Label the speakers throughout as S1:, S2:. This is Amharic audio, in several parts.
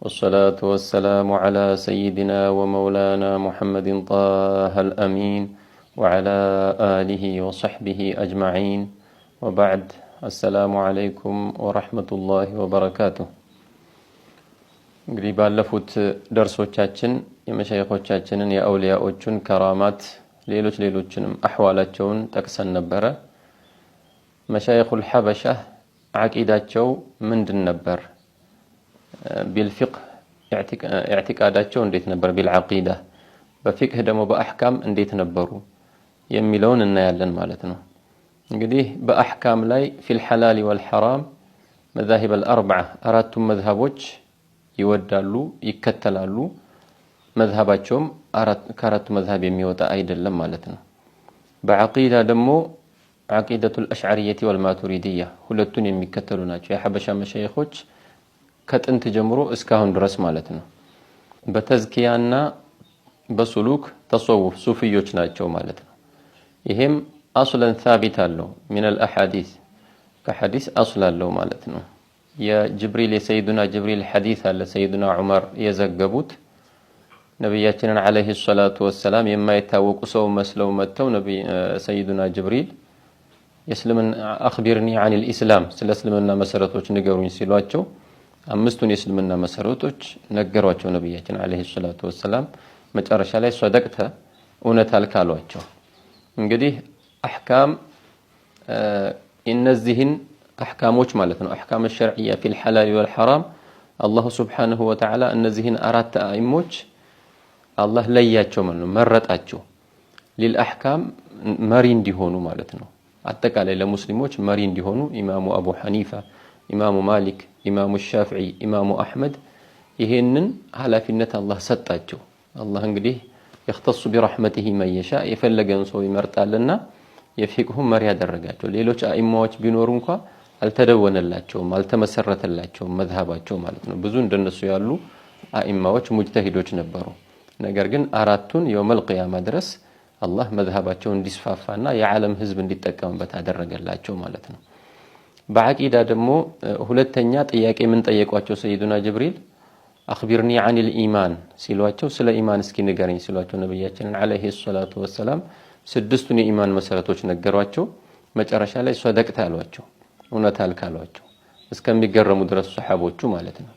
S1: والصلاة والسلام على سيدنا ومولانا محمد طه الأمين وعلى آله وصحبه أجمعين وبعد. السلام عليكم ورحمة الله وبركاته. እንግዲህ ባለፉት ደርሶቻችን የመሻይኾቻችንን የአውሊያዎችን ከራማት ሌሎችንም አህዋላቸውን ጠቅሰን ነበር። መሻይኹል ሐበሻ አቂዳቸው ምንድን ነበር? بالفقه اعتقاداتቸው እንዴት ነበር? بالعقيدة በፊቅህ ደግሞ በአህካም እንዴት ነበሩ የሚለውን እናያለን ማለት ነው። እንግዲህ በአህካም ላይ في الحلال والحرام مذاهب الأربعة አራቱም መዝሐቦች ይወዳሉ ይከተላሉ። መዝሐባቸውም ከአራቱ መዝሐብ የሚወጣ አይደለም ማለት ነው። በአቂዳ ደግሞ አቂደቱል አሽዓሪየቲ ወልማቱሪዲያ ሁለቱን የሚከተሉ ናቸው የሐበሻ መሻይኾች ከጥንት ጀምሮ እስካሁን ድረስ ማለት ነው። በተዝኪያና በሱሉክ ተሰውፍ ሱፊዮች ናቸው ማለት ነው። ይሄም አስለን ثابت አለው من الاحاديث ከሐዲስ አስል አለው ማለት ነው። የጅብሪል የሰይዱና ጅብሪል ሐዲስ አለ ሰይዱና ዑመር የዘገቡት ነብያችንን አለይሂ ሰላቱ ወሰላም የማይታወቁ ሰው መስለው መተው ሰይዱና ጅብሪል የእስልምና አኽቢርኒ عن الاسلام ስለ እስልምና መሰረቶች ንገሩኝ ሲሏቸው አምስቱን የእስልምና መሰረቶች ነገሯቸው ነብያችን አለይሂ ሰላቱ ወሰላም። መጨረሻ ላይ ሰደቅተ እውነት አልካሏቸው። እንግዲህ አህካም እነዚህን አህካሞች ማለት ነው አህካም الشرعيه في الحلال والحرام አላህ Subhanahu Wa Ta'ala እነዚህን አራት አኢሞች አላህ ለያቸው ማለት ነው መረጣቸው ለልአህካም መሪ እንዲሆኑ ማለት ነው። አጠቃላይ ለሙስሊሞች መሪ እንዲሆኑ ኢማሙ አቡ ሐኒፋ፣ ኢማሙ ማሊክ፣ ኢማሙ ሻፊዒ፣ ኢማሙ አህመድ ይሄንን ኃላፊነት አላህ ሰጣቸው። አላህ እንግዲህ يختص برحمته من يشاء የፈለገን ሰው ይመርጣልና የፊቅሁ መሪ ያደረጋቸው። ሌሎች አኢማዎች ቢኖሩ እንኳን አልተደወነላቸውም አልተመሰረተላቸውም መዝሐባቸው ማለት ነው። ብዙ እንደነሱ ያሉ አኢማዎች ሙጅተሂዶች ነበሩ። ነገር ግን አራቱን የውመል ቂያማ ድረስ አላህ መዝሐባቸው እንዲስፋፋና የዓለም ህዝብ እንዲጠቀምበት አደረገላቸው ማለት ነው። በአቂዳ ደግሞ ሁለተኛ ጥያቄ ምን ጠየቋቸው ሰይዱና ጅብሪል አኽቢርኒ عن الإيمان ሲሏቸው ስለ ኢማን እስኪ ንገረኝ ሲሏቸው ነብያችንን አለይሂ ሰላቱ ወሰላም ስድስቱን የኢማን መሰረቶች ነገሯቸው። መጨረሻ ላይ ሰደቅታ አሏቸው እውነት አልካሏቸው እስከሚገረሙ ድረስ ሱሐቦቹ ማለት ነው።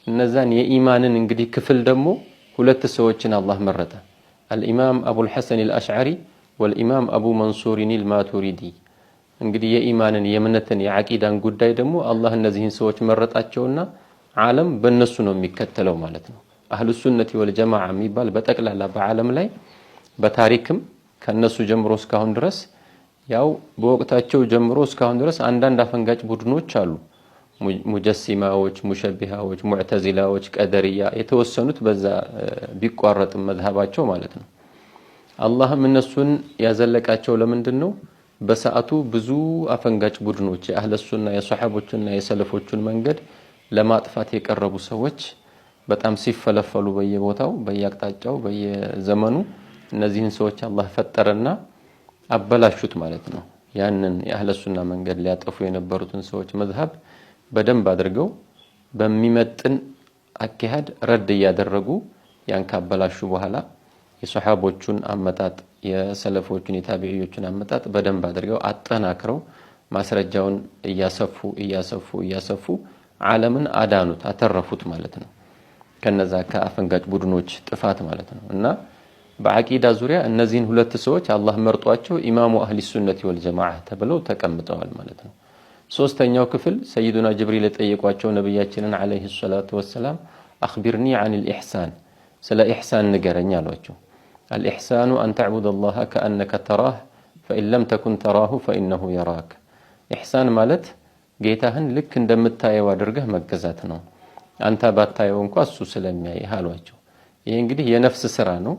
S1: እነዛን የኢማንን እንግዲህ ክፍል ደግሞ ሁለት ሰዎችን አላህ መረጠ። الإمام أبو الحسن الأشعري والإمام أبو منصور الماتريدي እንግዲህ የኢማንን የእምነትን የአቂዳን ጉዳይ ደግሞ አላህ እነዚህን ሰዎች መረጣቸውና ዓለም በእነሱ ነው የሚከተለው ማለት ነው። አህሉ ሱነቲ ወልጀማዓ የሚባል በጠቅላላ በዓለም ላይ በታሪክም ከነሱ ጀምሮ እስካሁን ድረስ ያው በወቅታቸው ጀምሮ እስካሁን ድረስ አንዳንድ አፈንጋጭ ቡድኖች አሉ። ሙጀሲማዎች፣ ሙሸቢሃዎች፣ ሙዕተዚላዎች፣ ቀደርያ የተወሰኑት በዛ ቢቋረጥም መዝሐባቸው ማለት ነው። አላህም እነሱን ያዘለቃቸው ለምንድነው? በሰዓቱ ብዙ አፈንጋጭ ቡድኖች የአህለ ሱና የሷሐቦችና የሰለፎችን መንገድ ለማጥፋት የቀረቡ ሰዎች በጣም ሲፈለፈሉ በየቦታው በየአቅጣጫው በየዘመኑ እነዚህን ሰዎች አላህ ፈጠረና አበላሹት ማለት ነው። ያንን የአህለ ሱና መንገድ ሊያጠፉ የነበሩትን ሰዎች መዝሐብ በደንብ አድርገው በሚመጥን አካሄድ ረድ ያደረጉ ያን ካበላሹ በኋላ የሷሐቦቹን አመጣጥ የሰለፎቹን የታቢዒዮቹን አመጣጥ በደንብ አድርገው አጠናክረው ማስረጃውን እያሰፉ ዓለምን አዳኑት አተረፉት ማለት ነው። ከነዛ ከአፈንጋጭ ቡድኖች ጥፋት ማለት ነው። እና በአቂዳ ዙሪያ እነዚህን ሁለት ሰዎች አላህ መርጧቸው ኢማሙ አህሊ ሱነቲ ወልጀማዓ ተብለው ተቀምጠዋል ማለት ነው። ሶስተኛው ክፍል ሰይዱና ጅብሪል የጠየቋቸው ነብያችንን አለይሂ ሰላቱ ወሰላም አኽቢርኒ عن الإحسان ስለ ኢሕሳን ንገረኝ አሏቸው። الإحسان أن تعبد الله كأنك تراه فإن لم تكن تراه فإنه يراك። ኢሕሳን ማለት ጌታህን ልክ እንደምታየው አድርገህ መገዛት ነው። አንተ ባታየው እንኳን እሱ ስለሚያይህ አሏቸው። ይሄ እንግዲህ የነፍስ ስራ ነው።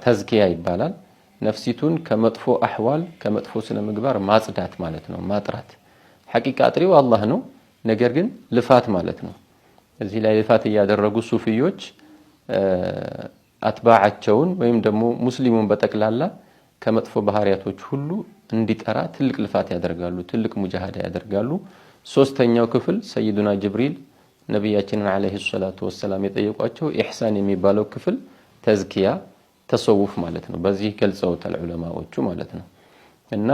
S1: ተዝኪያ ይባላል። ነፍሲቱን ከመጥፎ አህዋል ከመጥፎ ስነ ምግባር ማጽዳት ማለት ነው ማጥራት። ሐቂቃ አጥሪው አላህ ነው። ነገር ግን ልፋት ማለት ነው። እዚህ ላይ ልፋት ያደረጉ ሱፊዮች አትባዓቸውን ወይም ደግሞ ሙስሊሙን በጠቅላላ ከመጥፎ ባህሪያቶች ሁሉ እንዲጠራ ትልቅ ልፋት ያደርጋሉ ትልቅ ሙጃሃዳ ያደርጋሉ። ሶስተኛው ክፍል ሰይዱና ጅብሪል ነብያችንን አለይሂ ሰላቱ ወሰለም የጠየቋቸው ኢህሳን የሚባለው ክፍል ተዝኪያ ተሰውፍ ማለት ነው። በዚህ ገልጸውታል ዑለማዎቹ ማለት ነው። እና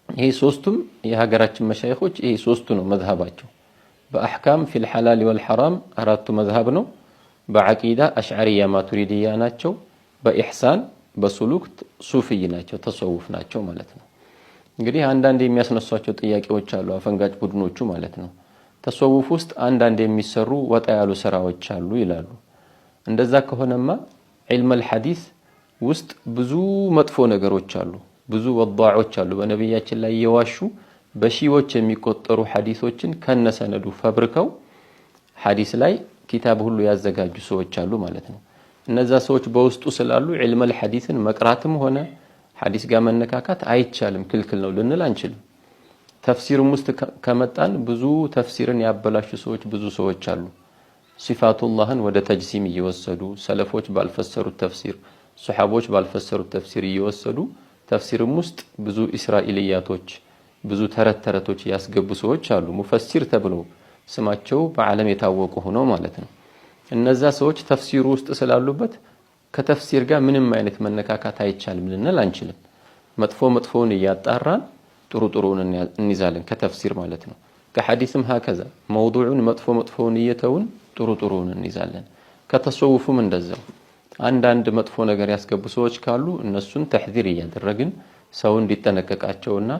S1: ይሄ ሶስቱም የሀገራችን መሻይኾች ይሄ ሶስቱ ነው መዝሐባቸው። በአህካም ፊል ሐላል ወል ሐራም አራቱ መዝሐብ ነው። በአቂዳ አሽዓሪያ ማቱሪዲያ ናቸው። በኢህሳን በሱሉክ ሱፊይ ናቸው፣ ተሰውፍ ናቸው ማለት ነው። እንግዲህ አንዳንድ የሚያስነሷቸው ጥያቄዎች አሉ አፈንጋጭ ቡድኖቹ ማለት ነው። ተሰውፍ ውስጥ አንዳንድ የሚሰሩ ወጣ ያሉ ስራዎች አሉ ይላሉ። እንደዛ ከሆነማ ዒልመል ሐዲስ ውስጥ ብዙ መጥፎ ነገሮች አሉ፣ ብዙ ወዳዖች አሉ። በነብያችን ላይ የዋሹ በሺዎች የሚቆጠሩ ሐዲሶችን ከነሰነዱ ፈብርከው ሐዲስ ላይ ኪታብ ሁሉ ያዘጋጁ ሰዎች አሉ ማለት ነው። እነዛ ሰዎች በውስጡ ስላሉ ዒልመል ሐዲስን መቅራትም ሆነ ሐዲስ ጋር መነካካት አይቻልም፣ ክልክል ነው ልንል አንችልም። ተፍሲርም ውስጥ ከመጣን ብዙ ተፍሲርን ያበላሹ ሰዎች ብዙ ሰዎች አሉ። ሲፋቱላህን ወደ ተጅሲም እየወሰዱ ሰለፎች ባልፈሰሩት ተፍሲር፣ ሱሐቦች ባልፈሰሩት ተፍሲር እየወሰዱ ተፍሲርም ውስጥ ብዙ እስራኤልያቶች ብዙ ተረተረቶች ያስገቡ ሰዎች አሉ። ሙፈሲር ተብለው ስማቸው በዓለም የታወቁ ሆነው ማለት ነው። እነዛ ሰዎች ተፍሲሩ ውስጥ ስላሉበት ከተፍሲር ጋር ምንም አይነት መነካካት አይቻልም ልንል አንችልም። መጥፎውን እያጣራን ጥሩን እንይዛለን ከተፍሲር ማለት ነው። ከሐዲስም ሀከዛ መውዱዑን መጥፎውን እየተውን ጥሩን እንይዛለን። ከተሰውፉም እንደዛው አንዳንድ መጥፎ ነገር ያስገቡ ሰዎች ካሉ እነሱን ተሕዚር እያደረግን ሰው እንዲጠነቀቃቸውና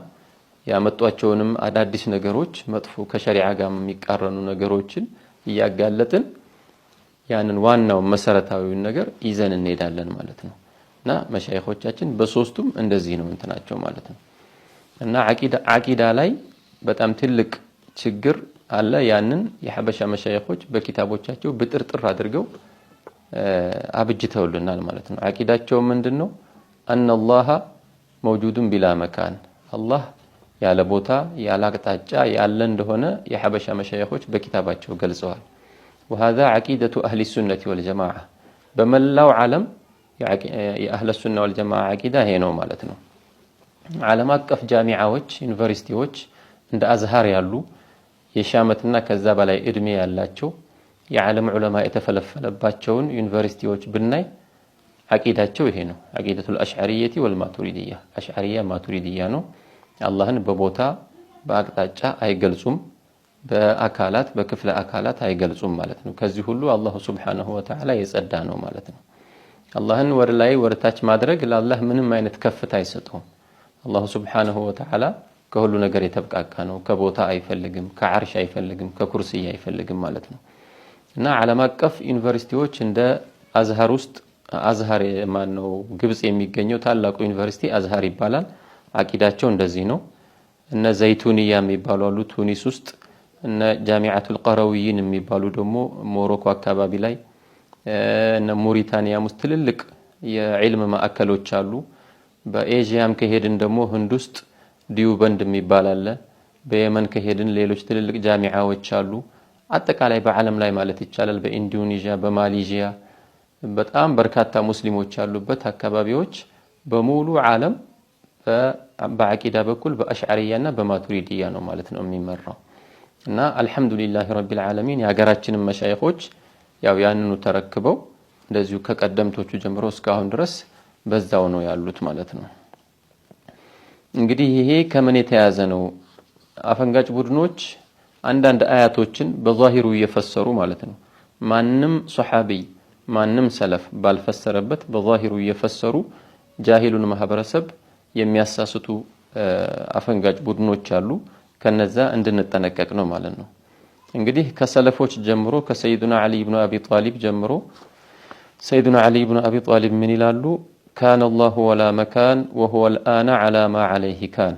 S1: ያመጧቸውንም አዳዲስ ነገሮች መጥፎ ከሸሪዓ ጋር የሚቃረኑ ነገሮችን እያጋለጥን ያንን ዋናው መሰረታዊውን ነገር ይዘን እንሄዳለን ማለት ነው። እና መሻይኾቻችን በሶስቱም እንደዚህ ነው እንትናቸው ማለት ነው። እና አቂዳ ላይ በጣም ትልቅ ችግር አለ። ያንን የሐበሻ መሻይኾች በኪታቦቻቸው ብጥርጥር አድርገው አብጅተውልናል ማለት ነው። አቂዳቸው ምንድነው? አነላህ መውጁዱን ቢላ መካን፣ አላህ ያለ ቦታ ያለ አቅጣጫ ያለ እንደሆነ የሐበሻ መሻይኾች በኪታባቸው ገልጸዋል። وهذا عقيدة أهل السنة والجماعة بملاو عالم የአህለ ሱና ወልጀማዓ አቂዳ ይሄ ነው ማለት ነው። ዓለም አቀፍ ጃሚዓዎች ዩኒቨርሲቲዎች እንደ አዝሃር ያሉ የሻመትና ከዛ በላይ እድሜ ያላቸው የዓለም ዑለማ የተፈለፈለባቸውን ዩኒቨርሲቲዎች ብናይ አቂዳቸው ይሄ ነው። አቂደቱል አሽዓሪየቲ ወልማቱሪዲያ አሽዓሪያ ማቱሪዲያ ነው። አላህን በቦታ በአቅጣጫ አይገልጹም፣ በአካላት በክፍለ አካላት አይገልጹም ማለት ነው። ከዚህ ሁሉ አላህ ሱብሓነሁ ወተዓላ የጸዳ ነው ማለት ነው። አላህን ወደ ላይ ወደ ታች ማድረግ ለአላህ ምንም አይነት ከፍታ አይሰጠውም። አላህ ሱብሓነሁ ወተዓላ ከሁሉ ነገር የተብቃቃ ነው። ከቦታ አይፈልግም፣ ከዓርሽ አይፈልግም፣ ከኩርሲይ አይፈልግም ማለት ነው። እና ዓለም አቀፍ ዩኒቨርሲቲዎች እንደ አዝሃር ውስጥ አዝሃር ማነው ግብጽ የሚገኘው ታላቁ ዩኒቨርሲቲ አዝሃር ይባላል። አቂዳቸው እንደዚህ ነው። እነ ዘይቱንያ የሚባሉ አሉ ቱኒስ ውስጥ፣ እነ ጃሚዓቱል ቀረዊይን የሚባሉ ደግሞ ሞሮኮ አካባቢ ላይ፣ እነ ሞሪታኒያ ውስጥ ትልልቅ የዒልም ማዕከሎች አሉ። በኤዥያም ከሄድን ደግሞ ህንድ ውስጥ ዲዩበንድ የሚባል አለ። በየመን ከሄድን ሌሎች ትልልቅ ጃሚዓዎች አሉ። አጠቃላይ በዓለም ላይ ማለት ይቻላል በኢንዶኔዥያ በማሌዥያ በጣም በርካታ ሙስሊሞች ያሉበት አካባቢዎች በሙሉ ዓለም በአቂዳ በኩል በአሽዓሪያና በማቱሪዲያ ነው ማለት ነው የሚመራው። እና አልহামዱሊላህ ረቢል ዓለሚን የሀገራችንን መሻይኾች ያው ያንኑ ተረክበው እንደዚሁ ከቀደምቶቹ ጀምሮ እስካሁን ድረስ በዛው ነው ያሉት ማለት ነው። እንግዲህ ይሄ ከምን የተያዘ ነው? አፈንጋጭ ቡድኖች አንዳንድ አያቶችን በዛሂሩ እየፈሰሩ ማለት ነው። ማንም ሱሐቢ ማንም ሰለፍ ባልፈሰረበት በዛሂሩ እየፈሰሩ ጃሂሉን ማህበረሰብ የሚያሳስቱ አፈንጋጭ ቡድኖች አሉ። ከነዛ እንድንጠነቀቅ ነው ማለት ነው። እንግዲህ ከሰለፎች ጀምሮ ከሰይዱና አሊ ኢብኑ አቢ ጣሊብ ጀምሮ ሰይዱና አሊ ኢብኑ አቢ ጣሊብ ምን ይላሉ? ካነ አላሁ ወላ መካን ወሁወ አልአነ ዐላ ማ ዐለይሂ ካን።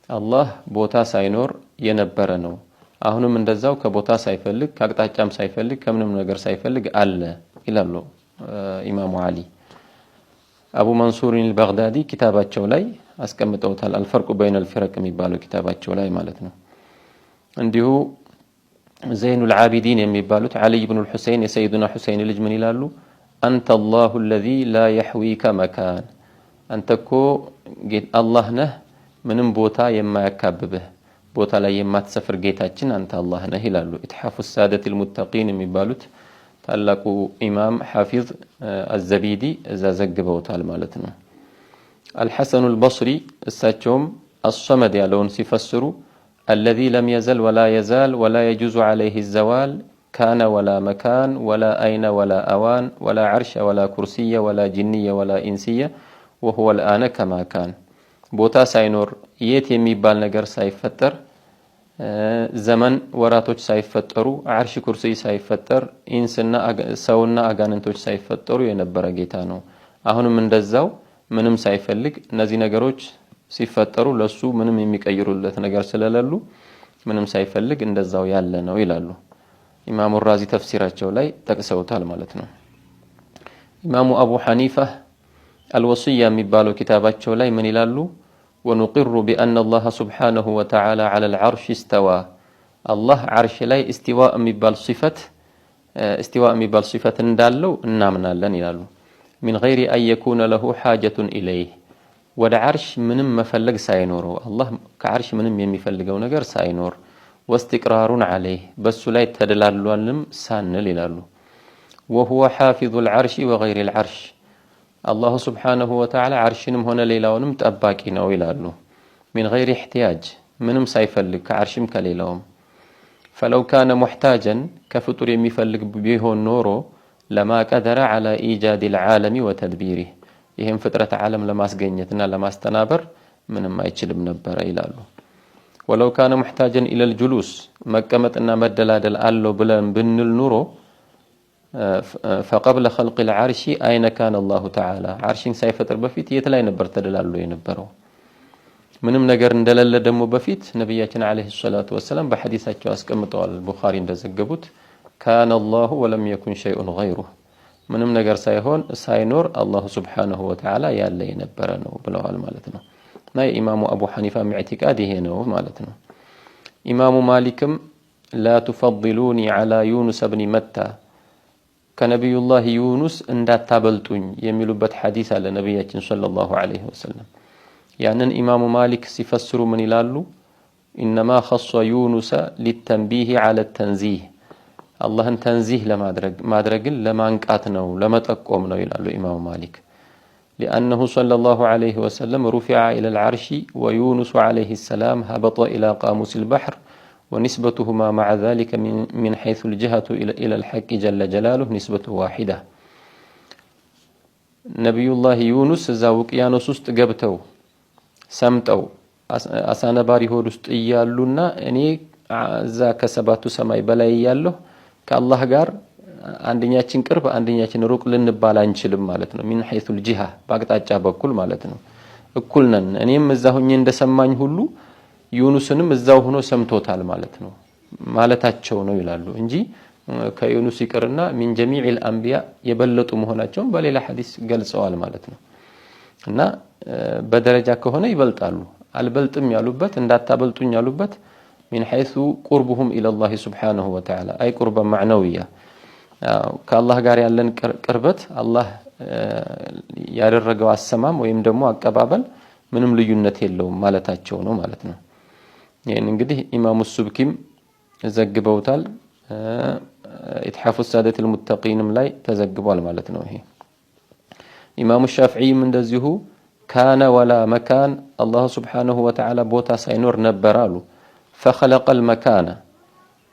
S1: አላህ ቦታ ሳይኖር የነበረ ነው፣ አሁንም እንደዛው ከቦታ ሳይፈልግ ከአቅጣጫም ሳይፈልግ ከምንም ነገር ሳይፈልግ አለ ይላሉ ኢማሙ አሊ። አቡ መንሱር አልበግዳዲ ኪታባቸው ላይ አስቀምጠውታል። አልፈርቁ በይነል ፊረቅ የሚባለው ኪታባቸው ላይ ማለት ነው። እንዲሁ ዘይኑል ዓቢዲን የሚባሉት አሊ ኢብኑ አልሁሰይን የሰይዱና ሁሰይን ልጅ ምን ይላሉ? አንተ አላሁ الذي لا يحويك مكان። አንተ እኮ አላህ ነህ ምንም ቦታ የማያካብብህ ቦታ ላይ የማትሰፍር ጌታችን አንተ አላህ ነህ ይላሉ። ኢትሐፉ ሳደቲል ሙተቂን የሚባሉት ታላቁ ኢማም ሐፊዝ አዘቢዲ እዛ ዘግበውታል ማለት ነው። አልሐሰኑ አልበስሪ እሳቸውም አስሰመድ ያለውን ሲፈስሩ الذي لم يزل ولا يزال ولا يجوز عليه الزوال كان ولا مكان ولا أين ولا أوان ولا عرش ولا كرسي ولا جنية ولا إنسية وهو الآن كما كان بوتا ساينور يت يميبال نجر سايفتر زمن وراتوش سايفترو عرش كرسي سايفتر إنسنا سونا أغاننتوش سايفترو ينبر جيتانو أهون من دزاو منم سايفلق نزي نجروش ሲፈጠሩ ለሱ ምንም የሚቀይሩለት ነገር ስለሌሉ ምንም ሳይፈልግ እንደዛው ያለ ነው ይላሉ። ኢማሙ ራዚ ተፍሲራቸው ላይ ጠቅሰውታል ማለት ነው። ኢማሙ አቡ ሐኒፋ አልወሲያ የሚባለው ኪታባቸው ላይ ምን ይላሉ? ወንቅሩ بأن الله سبحانه وتعالى على العرش استوى الله عرش ላይ استواء የሚባል صفት እንዳለው እናምናለን ይላሉ። من غير أن يكون له حاجة إليه ወደ ዓርሽ ምንም መፈለግ ሳይኖረው አላህ ከዓርሽ ምንም የሚፈልገው ነገር ሳይኖር واستقرار عليه በሱ ላይ ተደላሏልም ሳንል ይላሉ። وهو حافظ العرش وغير العرش الله سبحانه وتعالى ዓርሽንም ሆነ ሌላውንም ጠባቂ ነው ይላሉ። من غير احتياج ምንም ሳይፈልግ ከዓርሽም ከሌላውም فلو كان محتاجا ከፍጡር የሚፈልግ ቢሆን ኖሮ لما قدر على ايجاد العالم وتدبيره ይሄን ፍጥረት ዓለም ለማስገኘትና ለማስተናበር ምንም አይችልም ነበር ይላሉ። ولو كان محتاجا الى الجلوس መቀመጥና መደላደል አለው ብለን ብንል ኑሮ فقبل خلق العرش اين كان الله تعالى ዓርሽን ሳይፈጥር በፊት የት ላይ ነበር ተደላሎ የነበረው? ምንም ነገር እንደሌለ ደግሞ በፊት ነብያችን አለይሂ ሰላቱ ወሰለም በሐዲሳቸው አስቀምጠዋል። ቡኻሪ እንደዘገቡት كان الله ولم يكن شيء غيره ምንም ነገር ሳይኖር አላህ Subhanahu Wa Ta'ala ያለ የነበረ ነው ብለዋል ማለት ነው። እና ኢማሙ አቡ ሐኒፋ ኢዕቲቃድ ይሄ ነው ማለት ነው። ኢማሙ ማሊክም لا تفضلوني على يونس بن متى ከነብዩላህ ዩኑስ እንዳታበልጡኝ የሚሉበት ሐዲስ አለ ነብያችን ሰለላሁ ዐለይሂ ወሰለም። ያንን ኢማሙ ማሊክ ሲፈስሩ ምን ይላሉ? انما خص يونس للتنبيه على التنزيه አላህን ተንዚህ ማድረግን ለማንቃት ነው ለመጠቆም ነው ይላሉ ኢማሙ ማሊክ። لأنه صلى الله عليه وسلم رفع إلى العرش ويونس عليه السلام هبط إلى قاموس البحر ونسبتهما مع ذلك من حيث الجهة إلى الحق جل جلاله نسبة واحدة. نبي الله يونس زاوك يانوس استقبتو سمتو أسانا باري هو رستيالونا أني ذا كسباتو سماي بلاي يالله ከአላህ ጋር አንደኛችን ቅርብ አንደኛችን ሩቅ ልንባል አንችልም ማለት ነው። من حيث الجهة በአቅጣጫ በኩል ማለት ነው እኩል ነን። እኔም እዛው ሆኜ እንደሰማኝ ሁሉ ዩኑስንም እዛው ሆኖ ሰምቶታል ማለት ነው ማለታቸው ነው ይላሉ እንጂ ከዩኑስ ይቅርና من جميع الانبياء የበለጡ መሆናቸውን በሌላ ሐዲስ ገልጸዋል ማለት ነው። እና በደረጃ ከሆነ ይበልጣሉ። አልበልጥም ያሉበት እንዳታበልጡኝ ያሉበት من حيث قربهم إلى الله سبحانه وتعالى أي قربا معنوية كالله قال يالن قربت الله ياررقوا السمام ويمدموا أقبابا منهم ليونته اللهم مالتاتشو نو مالتنا يعني نقده إمام السبكيم زقبوتال إتحاف السادة المتقين ملاي تزقبوا مالتنا وهي إمام الشافعي من دزيه كان ولا مكان الله سبحانه وتعالى بوتا سينور نبرالو فخلق المكان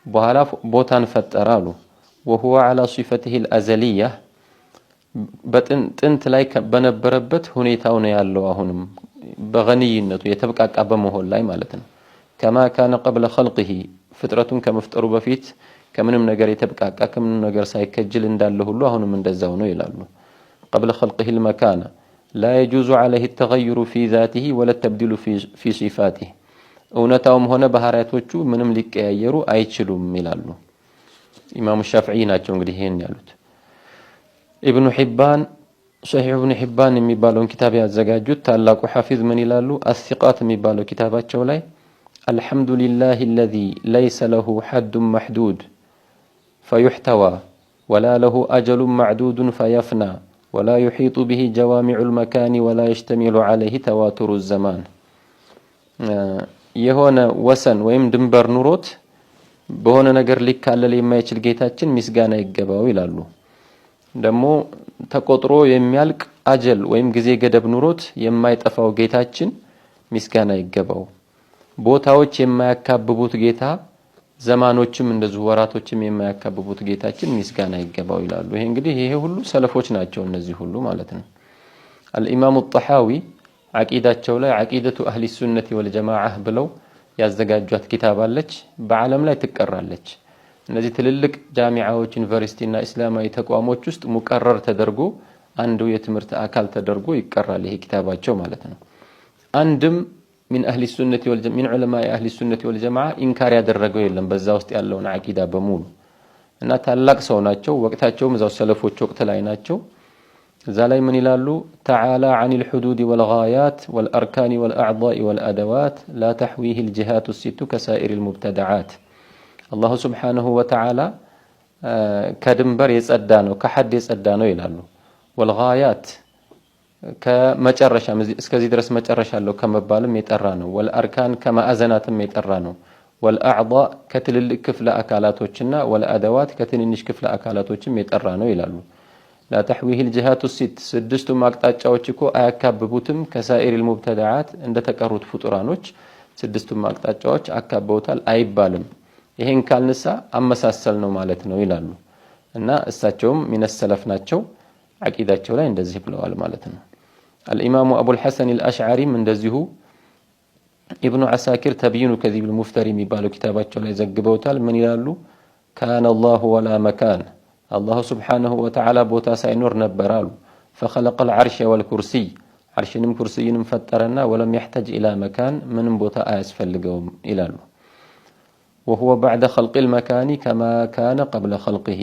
S1: بوهلا بوتان فترالو وهو على صفته الأزلية بتنت لايك بنبربت هنيتاو ነው ያለው አሁንም በغنيነቱ የተበቃቃ በመሆን ላይ ማለት ነው። كما كان قبل خلقه ፍጥረቱን ከመፍጠሩ በፊት ከምንም ነገር የተበቃቃ ከምንም ነገር ሳይከጅል እንዳለ ሁሉ አሁንም እንደዛው ነው ይላሉ። قبل خلقه المكان لا يجوز عليه التغير في ذاته ولا التبديل في صفاته እውነታውም ሆነ ባህሪያቶቹ ምንም ሊቀያየሩ አይችሉም ይላሉ ኢማሙ ሻፊዒ ናቸው እንግዲህ ይሄን ያሉት። ኢብኑ ሒባን ሶሒህ ኢብኑ ሒባን የሚባለውን ኪታብ ያዘጋጁት ታላቁ ሐፊዝ ምን ይላሉ? አስሲቃት የሚባለው ኪታባቸው ላይ አልሐምዱሊላሂ الذي ليس له حد محدود فيحتوى ولا له أجل معدود فيفنى ولا يحيط به جوامع المكان ولا يشتمل عليه تواتر الزمان የሆነ ወሰን ወይም ድንበር ኑሮት በሆነ ነገር ሊካለል የማይችል ጌታችን ምስጋና ይገባው ይላሉ። ደግሞ ተቆጥሮ የሚያልቅ አጀል ወይም ጊዜ ገደብ ኑሮት የማይጠፋው ጌታችን ምስጋና ይገባው። ቦታዎች የማያካብቡት ጌታ፣ ዘማኖችም እንደዚሁ ወራቶችም የማያካብቡት ጌታችን ምስጋና ይገባው ይላሉ። ይሄ እንግዲህ ይሄ ሁሉ ሰለፎች ናቸው እነዚህ ሁሉ ማለት ነው። አልኢማሙ ጣሐዊ አቂዳቸው ላይ አቂደቱ አህሊ ሱነቲ ወልጀማዓ ብለው ያዘጋጇት ኪታብ አለች። በዓለም ላይ ትቀራለች። እነዚህ ትልልቅ ጃሚዓዎች፣ ዩኒቨርሲቲና እስላማዊ ተቋሞች ውስጥ ሙቀረር ተደርጎ አንዱ የትምህርት አካል ተደርጎ ይቀራል ይሄ ኪታባቸው ማለት ነው። አንድም من أهل السنة والجماعة من علماء أهل السنة والجماعة إنكار ያደረገው የለም በዛ ውስጥ ያለውን አቂዳ በሙሉ እና ታላቅ ሰው ናቸው። ወቅታቸውም እዛው ሰለፎች ወቅት ላይ ናቸው። እዛ ላይ ምን ይላሉ? تعالى عن الحدود والغايات والأركان والأعضاء والأدوات لا تحويه الجهات الست كسائر المبتدعات الله سبحانه وتعالى ከድንበር የጸዳ ነው ከሐድ የጸዳ ነው ይላሉ። والغايات ከመጨረሻ እስከዚህ ድረስ መጨረሻ አለው ከመባልም የጠራ ነው። والأركان ከማዕዘናትም የጠራ ነው። والأعضاء ከትልልቅ ክፍለ አካላቶችና والأدوات ከትንንሽ ክፍለ አካላቶችም የጠራ ነው ይላሉ። لا تحويه الجهات الست ስድስቱም አቅጣጫዎች እኮ አያካብቡትም ከሳኢር المبتدعات እንደተቀሩት ፍጡራኖች ስድስቱም አቅጣጫዎች አካበውታል አይባልም። ይሄን ካልንሳ አመሳሰል ነው ማለት ነው ይላሉ። እና እሳቸውም ሚነ ሰለፍ ናቸው። አቂዳቸው ላይ እንደዚህ ብለዋል ማለት ነው። الإمام أبو الحسن الأشعري من دزيه ابن عساكر تبيين كذب المفتري የሚባለው ኪታባቸው ላይ ዘግበውታል። ምን ይላሉ? كان الله ولا مكان الله سبحانه وتعالى ቦታ ሳይኖር ነበር አሉ። فخلق العرش والكرسي عرشንም ኩርሲይንም ፈጠረና ولم يحتاج إلى مكان ምንም ቦታ አያስፈልገውም ይላሉ። وهو بعد خلق المكان كما كان قبل خلقه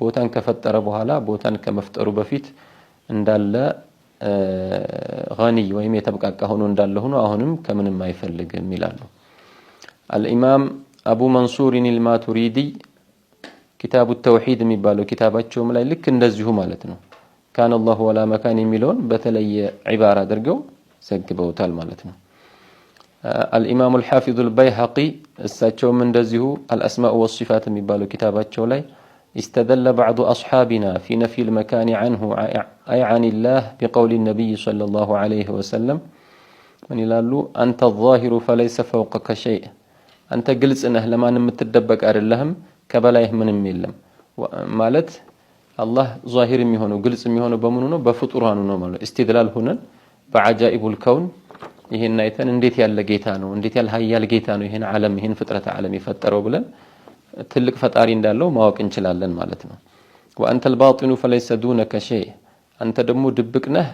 S1: ቦታን ከፈጠረ በኋላ ቦታን ከመፍጠሩ በፊት እንዳለ غني ወይም የተበቃቃ ሆኖ እንዳለ ሆኖ አሁንም ከምንም አይፈልግም ይላሉ። الإمام أبو منصور الماتريدي كتاب التوحيد የሚባለው ኪታባቸውም ላይ ልክ እንደዚሁ ማለት ነው كان الله ولا مكان የሚለውን በተለየ ዒባራ አድርገው ዘግበውታል ማለት ነው። الإمام الحافظ البيهقي እሳቸውም እንደዚሁ الأسماء والصفات የሚባለው ኪታባቸው ላይ استدل بعض أصحابنا في نفي المكان عنه أي عن الله بقول النبي صلى الله عليه وسلم من يلالو أنت الظاهر فليس فوقك شيء أنت قلت أنه لما نمتدبك أرلهم كبلايه من الميلم مالت الله ظاهر ميهونو قلت ميهونو بمنونو بفطرانو مالو استدلال هنا بعجائب الكون ይሄን አይተን እንዴት ያለ ጌታ ነው እንዴት ያለ ኃያል ጌታ ነው ይሄን ዓለም ይሄን ፍጥረት ዓለም ይፈጠረው ብለን ትልቅ ፈጣሪ እንዳለው ማወቅ እንችላለን ማለት ነው። وانت الباطن فليس دونك شيء አንተ ደግሞ ድብቅ ነህ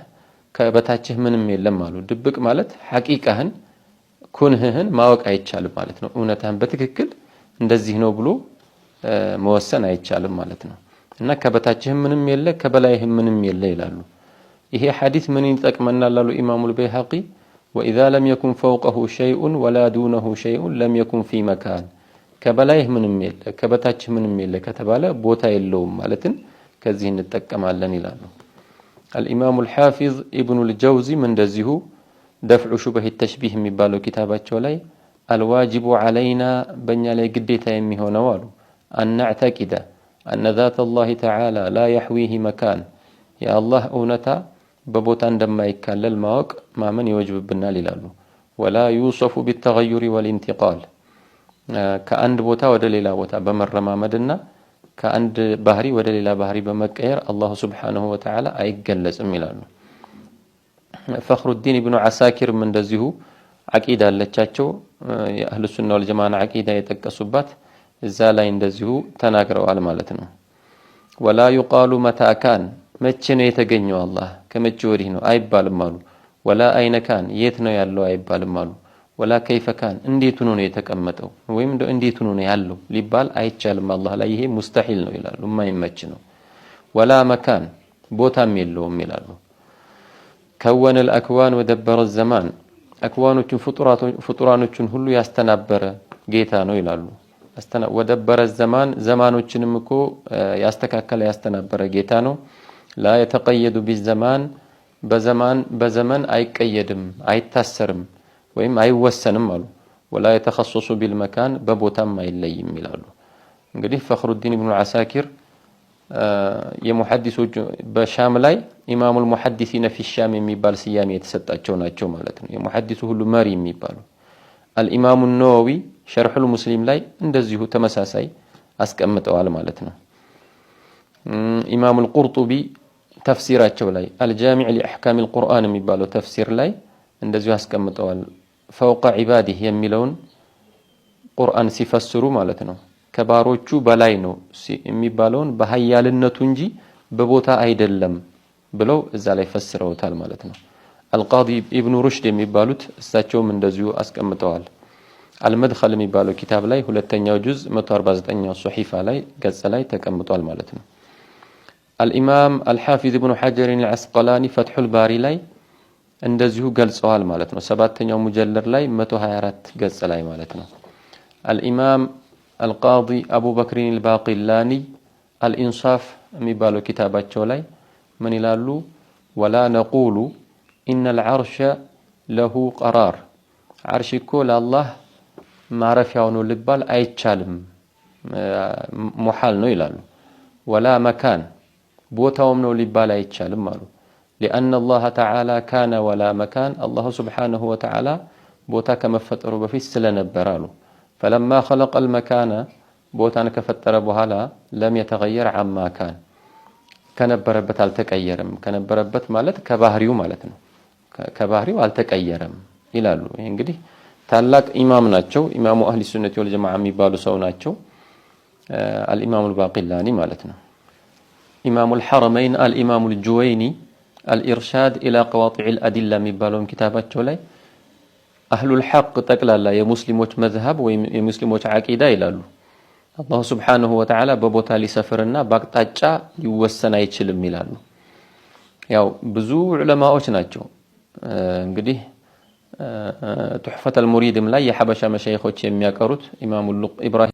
S1: ከበታችህ ምንም የለም አሉ። ድብቅ ማለት ሐቂቃህን ኩንህን ማወቅ አይቻልም ማለት ነው። እውነታህን በትክክል እንደዚህ ነው ብሎ መወሰን አይቻልም ማለት ነው። እና ከበታችህ ምንም የለ ከበላይህ ምንም የለ ይላሉ። ይሄ ሐዲስ ምን ይጠቅመናል አሉ ኢማሙ البيهقي وإذا لم يكن فوقه شيء ولا دونه شيء لم يكن في مكان ከበላይህ ምንም የለ ከበታችህ ምንም የለ ከተባለ ቦታ የለውም ማለትን ከዚህ እንጠቀማለን ይላሉ። الإمام الحافظ ابن الجوزي من دزيه دفع شبه التشبيه የሚባለው ኪታባቸው ላይ الواجب علينا በእኛ ላይ ግዴታ የሚሆነው አሉ أن نعتقد أن ذات الله تعالى لا يحويه مكان يا الله እውነታ በቦታ እንደማይካለል ማወቅ ማመን ይወጅብብናል ይላሉ። ولا يوصف بالتغير والانتقال ከአንድ ቦታ ወደ ሌላ ቦታ በመረማመድና ከአንድ ባህሪ ወደ ሌላ ባህሪ በመቀየር አላህ Subhanahu Wa Ta'ala አይገለጽም ይላሉ። فخر الدين ابن عساكر من እንደዚሁ አቂዳ አለቻቸው የአህሉ ሱና ወልጀማዓ አቂዳ የተቀሱባት እዛ ላይ እንደዚሁ ተናግረዋል ማለት ነው። ولا يقال متى كان መቼ ነው የተገኘው አላህ ከመቼ ወዲህ ነው አይባልም አሉ። ولا اين كان የት ነው ያለው አይባልም አሉ። ولا كيف كان እንዴት ሆኖ ነው የተቀመጠው ወይም እንዴት ሆኖ ነው ያለው ሊባል አይቻልም አላህ ላይ ይሄ ሙስተሂል ነው ይላሉ የማይመች ነው። ولا مكان ቦታም የለውም ይላሉ። كون الاكوان ودبر الزمان اكوانዎችን ፍጡራኖችን ሁሉ ያስተናበረ ጌታ ነው ይላሉ። ودبر الزمان ዘማኖችንም እኮ ያስተካከለ ያስተናበረ ጌታ ነው። لا يتقيد بالزمان በዘመን አይቀየድም አይታሰርም ወይም አይወሰንም አሉ። ولا يتخصص بالمكان ببوتام ما يليم ይላሉ እንግዲህ ፈኽሩዲን ኢብኑ አሳኪር የሙሐዲሶች በሻም ላይ ኢማሙል ሙሐዲሲን ፊ ሻም የሚባል ስያሜ የተሰጣቸው ናቸው ማለት ነው የሙሐዲሱ ሁሉ መሪ የሚባሉ አልኢማሙ ነወዊ ሸርሑል ሙስሊም ላይ እንደዚሁ ተመሳሳይ አስቀምጠዋል ማለት ነው ኢማሙል ቁርጡቢ ተፍሲራቸው ላይ አልጃሚዕ ሊአህካሚል ቁርአን የሚባለው ተፍሲር ላይ እንደዚሁ አስቀምጠዋል ፈውቀ ዒባዲህ የሚለውን ቁርአን ሲፈስሩ ማለት ነው ከባሮቹ በላይ ነው የሚባለውን በኃያልነቱ እንጂ በቦታ አይደለም ብለው እዛ ላይ ፈስረውታል ማለት ነው አልቃዲ ኢብኑ ሩሽድ የሚባሉት እሳቸውም እንደዚሁ አስቀምጠዋል አልመድኸል የሚባለው ኪታብ ላይ ሁለተኛው ጁዝ 149ኛው ሱሒፋ ላይ ገጽ ላይ ተቀምጧል ማለት ነው አልኢማም አልሐፊዝ ኢብኑ ሐጀር አልዐስቀላኒ ፈትሑል ባሪ ላይ እንደዚሁ ገልጸዋል ማለት ነው ሰባተኛው ሙጀለድ ላይ 124 ገጽ ላይ ማለት ነው አልኢማም القاضي أبو بكر الباقلاني الإنصاف ميبالو كتاباتشو لاي من يلالو ولا نقول إن العرش له قرار عرشي كل الله ما رفعونه لبال أي تشالم محال نو يلالو ولا مكان بوتاهم نو لبال أي تشالم مالو لأن الله تعالى كان ولا مكان الله سبحانه وتعالى بوتا كما فتروا بفي السلة نبرالو فلما خلق المكان بوتان كفتر بهالا لم يتغير عما كان بربت التكيرم كان بربت مالت كباهريو مالتنا كباهريو التكيرم ይላሉ እንግዲህ ታላቅ ኢማም ናቸው ኢማሙ አህሊ ሱነቲ ወል ጀማዓ የሚባሉ ሰው ናቸው አልኢማሙ አልባቂላኒ ማለት ነው ኢማሙ አልሐረመይን አልኢማሙ አልጁወይኒ አልኢርሻድ ኢላ ቀዋጢዕ አልአዲላ የሚባለውን ኪታባቸው ላይ አህሉል ሐቅ ጠቅላላ የሙስሊሞች መዝሐብ ወይ የሙስሊሞች አቂዳ ይላሉ አላህ Subhanahu Wa Ta'ala በቦታ ሊሰፍርና በአቅጣጫ ሊወሰን አይችልም ይላሉ ያው ብዙ ዑለማዎች ናቸው እንግዲህ ቱህፈተል ሙሪድም ላይ የሐበሻ መሻይኾች የሚያቀሩት ኢማሙ ኢብራሂም